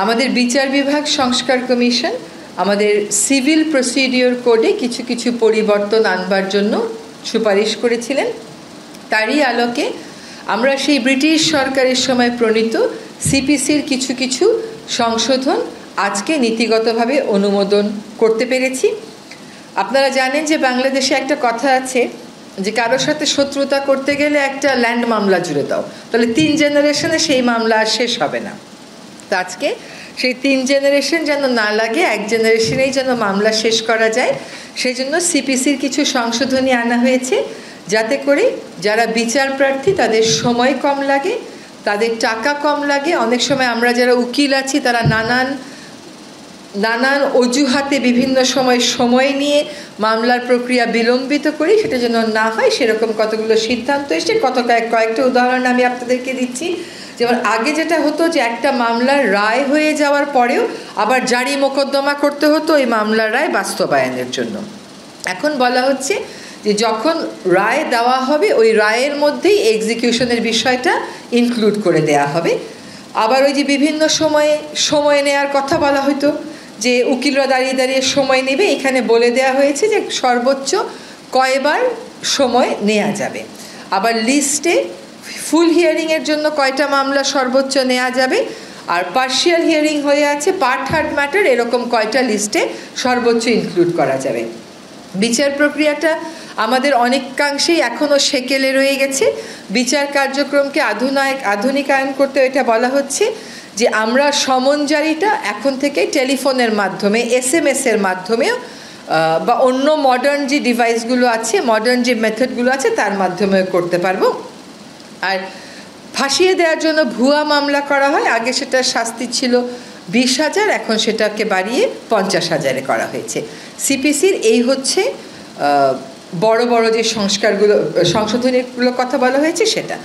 আমাদের বিচার বিভাগ সংস্কার কমিশন আমাদের সিভিল প্রসিডিওর কোডে কিছু কিছু পরিবর্তন আনবার জন্য সুপারিশ করেছিলেন। তারই আলোকে আমরা সেই ব্রিটিশ সরকারের সময় প্রণীত সিপিসির কিছু কিছু সংশোধন আজকে নীতিগতভাবে অনুমোদন করতে পেরেছি। আপনারা জানেন যে বাংলাদেশে একটা কথা আছে যে কারোর সাথে শত্রুতা করতে গেলে একটা ল্যান্ড মামলা জুড়ে দাও, তাহলে 3 জেনারেশনে সেই মামলা আর শেষ হবে না। তো আজকে সেই 3 জেনারেশন যেন না লাগে, 1 জেনারেশনেই যেন মামলা শেষ করা যায়, সেই জন্য সিপিসির কিছু সংশোধনী আনা হয়েছে, যাতে করে যারা বিচার প্রার্থী তাদের সময় কম লাগে, তাদের টাকা কম লাগে। অনেক সময় আমরা যারা উকিল আছি তারা নানান অজুহাতে বিভিন্ন সময় নিয়ে মামলার প্রক্রিয়া বিলম্বিত করি, সেটা যেন না হয় সেরকম কতগুলো সিদ্ধান্ত এসে কয়েকটা উদাহরণ আমি আপনাদেরকে দিচ্ছি। যেমন আগে যেটা হতো যে একটা মামলার রায় হয়ে যাওয়ার পরেও আবার জারি মোকদ্দমা করতে হতো ওই মামলার রায় বাস্তবায়নের জন্য। এখন বলা হচ্ছে যে যখন রায় দেওয়া হবে ওই রায়ের মধ্যেই এক্সিকিউশনের বিষয়টা ইনক্লুড করে দেয়া হবে। আবার ওই যে বিভিন্ন সময় নেওয়ার কথা বলা হতো যে উকিলরা দাঁড়িয়ে দাঁড়িয়ে সময় নেবে, এখানে বলে দেওয়া হয়েছে যে সর্বোচ্চ কয়বার সময় নেওয়া যাবে। আবার লিস্টে ফুল হিয়ারিংয়ের জন্য কয়টা মামলা সর্বোচ্চ নেওয়া যাবে, আর পার্শিয়াল হিয়ারিং হয়ে আছে, পার্ট হার্ড ম্যাটার, এরকম কয়টা লিস্টে সর্বোচ্চ ইনক্লুড করা যাবে। বিচার প্রক্রিয়াটা আমাদের অনেকাংশেই এখনও সেকেলে রয়ে গেছে। বিচার কার্যক্রমকে আধুনিকায়ন করতে এটা বলা হচ্ছে যে আমরা সমন জারিটা এখন থেকে টেলিফোনের মাধ্যমে, SMS-এর মাধ্যমেও বা অন্য মডার্ন যে ডিভাইসগুলো আছে, মডার্ন যে মেথডগুলো আছে তার মাধ্যমেও করতে পারবো। আর ফাঁসিয়ে দেওয়ার জন্য ভুয়া মামলা করা হয়, আগে সেটার শাস্তি ছিল 20,000, এখন সেটাকে বাড়িয়ে 50,000-এ করা হয়েছে। সিপিসির এই হচ্ছে বড় বড় যে সংস্কারগুলো, সংশোধনীগুলোর কথা বলা হয়েছে সেটা।